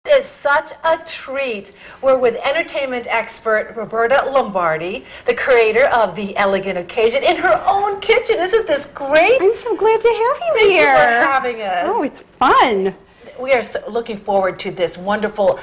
Is such a treat. We're with entertainment expert Roberta Lombardi, the creator of The Elegant Occasion, in her own kitchen. Isn't this great? I'm so glad to have you Thank here. you for having us. Oh, it's fun. We are so looking forward to this wonderful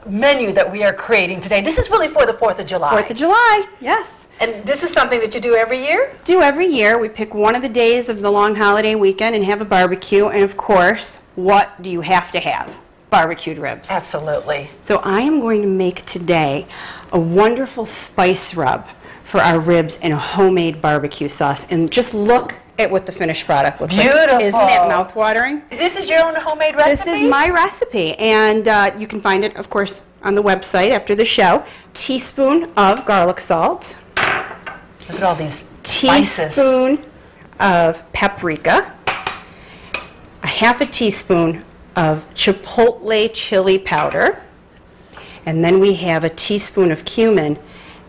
menu that we are creating today. This is really for the 4th of July. 4th of July, yes. And this is something that you do every year? Do every year. We pick one of the days of the long holiday weekend and have a barbecue. And of course, what do you have to have? Barbecued ribs. Absolutely. So I am going to make today a wonderful spice rub for our ribs in a homemade barbecue sauce. And just look at what the finished product looks Beautiful. like. Isn't that mouth-watering? This is your own homemade recipe? This is my recipe, and you can find it, of course, on the website after the show. Teaspoon of garlic salt. Look at all these spices. Teaspoon of paprika. A half a teaspoon of chipotle chili powder, and then we have a teaspoon of cumin.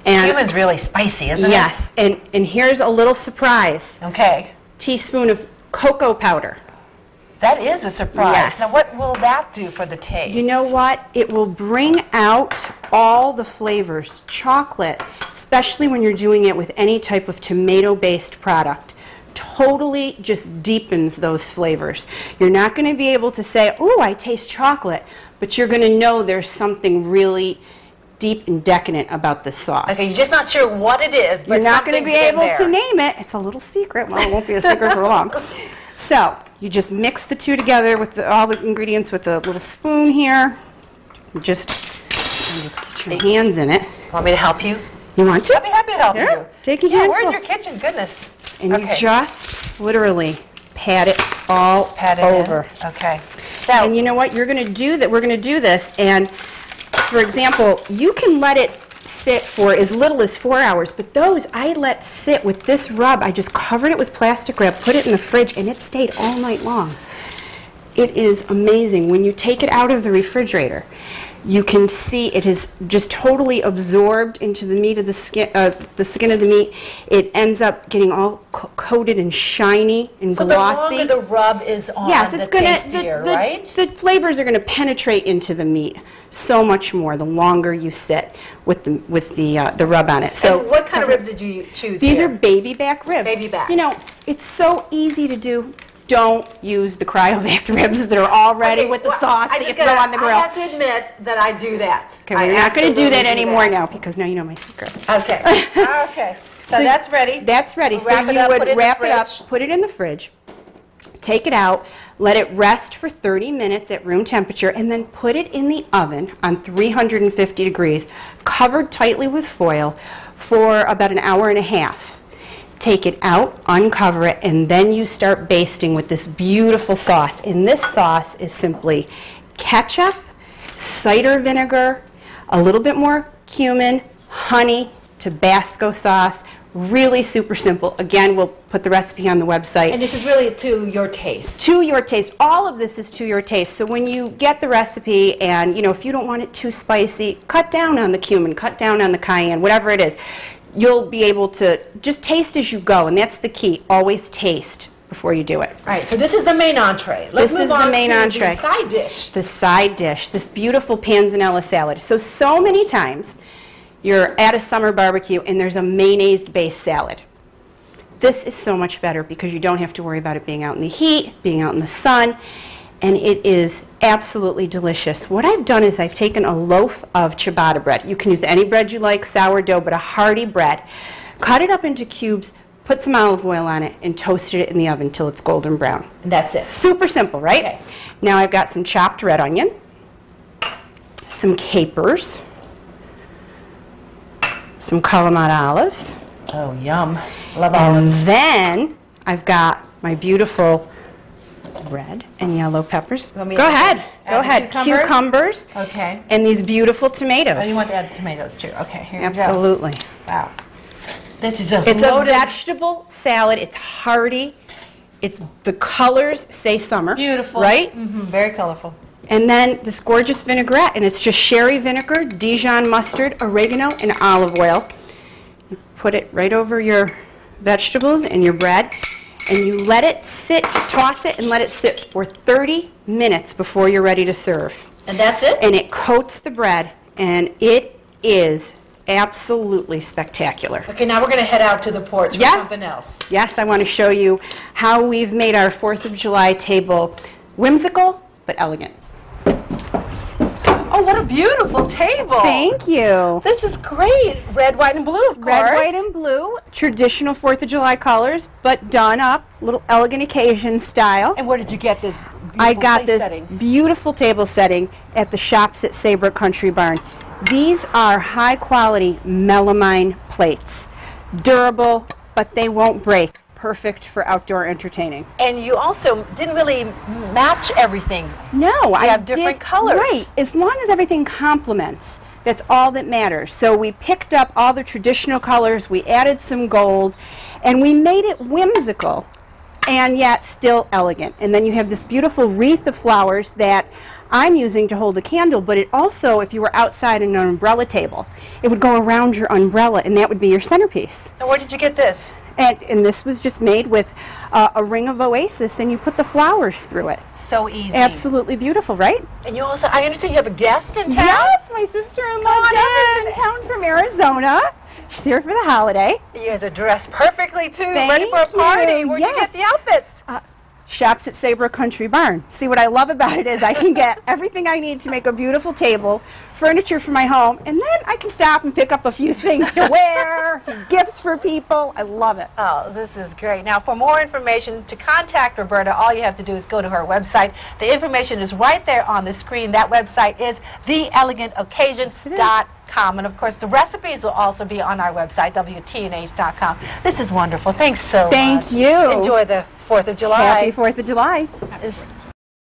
And cumin's really spicy, isn't it? yes, and here's a little surprise. Okay. Teaspoon of cocoa powder. That is a surprise. Yes. Now, what will that do for the taste? You know what? It will bring out all the flavors. Chocolate, especially when you're doing it with any type of tomato-based product, totally just deepens those flavors. You're not going to be able to say, "Ooh, I taste chocolate," but you're going to know there's something really deep and decadent about this sauce. Okay, you're just not sure what it is, but you're not going to be able there. to name it. It's a little secret. Well, it won't be a secret for long. So you just mix the two together with all the ingredients with a little spoon here. Just get your hands in it. Want me to help you? You want to? I'd be happy to help you. Take a Yeah, handful. we're in your kitchen. Goodness. And you just literally pat it all Just pat it over. in. Okay. Now, And you know what? You're going to do that. We're going to do this. And for example, you can let it sit for as little as 4 hours. But those I let sit with this rub. I just covered it with plastic wrap, put it in the fridge, and it stayed all night long. It is amazing. When you take it out of the refrigerator, you can see it is just totally absorbed into the meat of the skin of the meat. It ends up getting all coated and shiny and so glossy. the longer the rub is on, Yes, the it's gonna tastier, right? The flavors are going to penetrate into the meat so much more the longer you sit with the rub on it. So and what kind of ribs did you choose these here? are baby back ribs. Baby backs. You know, it's so easy to do. Don't use the cryovac ribs that are already with the sauce that you throw on the grill. I have to admit that I do that. Okay, we're not going to do that anymore now because now you know my secret. Okay. Okay. So that's ready. That's ready. We'll so wrap it you up, would put it in the wrap it up, fridge. put it in the fridge, take it out, let it rest for 30 minutes at room temperature, and then put it in the oven on 350 degrees, covered tightly with foil for about an hour and a half. Take it out, uncover it, and then you start basting with this beautiful sauce. And this sauce is simply ketchup, cider vinegar, a little bit more cumin, honey, Tabasco sauce. Really super simple. Again, we'll put the recipe on the website. And this is really to your taste. To your taste. All of this is to your taste. So when you get the recipe and, you know, if you don't want it too spicy, cut down on the cumin, cut down on the cayenne, whatever it is. You'll be able to just taste as you go, and that's the key. Always taste before you do it. All right, so this is the main entree. Let's move on to the side dish. The side dish, this beautiful panzanella salad. So many times you're at a summer barbecue and there's a mayonnaise-based salad. This is so much better because you don't have to worry about it being out in the heat, being out in the sun, and it is absolutely delicious. What I've done is I've taken a loaf of ciabatta bread. You can use any bread you like, sourdough, but a hearty bread. Cut it up into cubes, put some olive oil on it, and toasted it in the oven until it's golden brown. And that's it. Super simple, right? Okay. Now I've got some chopped red onion, some capers, some Kalamata olives. Oh, yum. Love olives. And then I've got my beautiful red and yellow peppers. Want me Go to ahead. add Go ahead. cucumbers? Cucumbers. Okay. And these beautiful tomatoes. Oh, you want to add tomatoes too? Okay, here you go. Absolutely. Wow. This is a It's a loaded, vegetable salad. It's hearty. It's the colors say summer. beautiful. Right? Mm-hmm, very colorful. And then this gorgeous vinaigrette, and it's just sherry vinegar, Dijon mustard, oregano, and olive oil. You put it right over your vegetables and your bread, and you let it sit, toss it, and let it sit for 30 minutes before you're ready to serve. And that's it? And it coats the bread, and it is absolutely spectacular. Okay, now we're going to head out to the porch for something else. Yes, I want to show you how we've made our 4th of July table whimsical but elegant. Oh, what a beautiful table. Thank you. This is great. Red, white, and blue, of course. Red, white, and blue, traditional 4th of July colors, but done up, little elegant occasion style. And where did you get this beautiful I got this settings? beautiful table setting at the Shops at Saybrook Country Barn. These are high quality melamine plates. Durable, but they won't break. Perfect for outdoor entertaining. And you also didn't really match everything. No, I have different colors. Right, as long as everything complements, that's all that matters. So we picked up all the traditional colors, we added some gold, and we made it whimsical and yet still elegant. And then you have this beautiful wreath of flowers that I'm using to hold a candle, but it also, if you were outside in an umbrella table, it would go around your umbrella, and that would be your centerpiece. And where did you get this? And this was just made with a ring of oasis, and you put the flowers through it. So easy. Absolutely beautiful, right? And you also, I understand you have a guest in town? Yes, my sister-in-law Deb is in town from Arizona. She's here for the holiday. You guys are dressed perfectly, too. Thank Ready for a party. you. Where'd Yes. you get the outfits? Shops at Saybrook Country Barn. See, what I love about it is I can get everything I need to make a beautiful table, furniture for my home, and then I can stop and pick up a few things to wear, gifts for people. I love it. Oh, this is great. Now, for more information, to contact Roberta, all you have to do is go to her website. The information is right there on the screen. That website is theelegantoccasion.com. And, of course, the recipes will also be on our website, WTNH.com. This is wonderful. Thanks so much. Thank you. Enjoy the 4th of July. Happy 4th of July. Is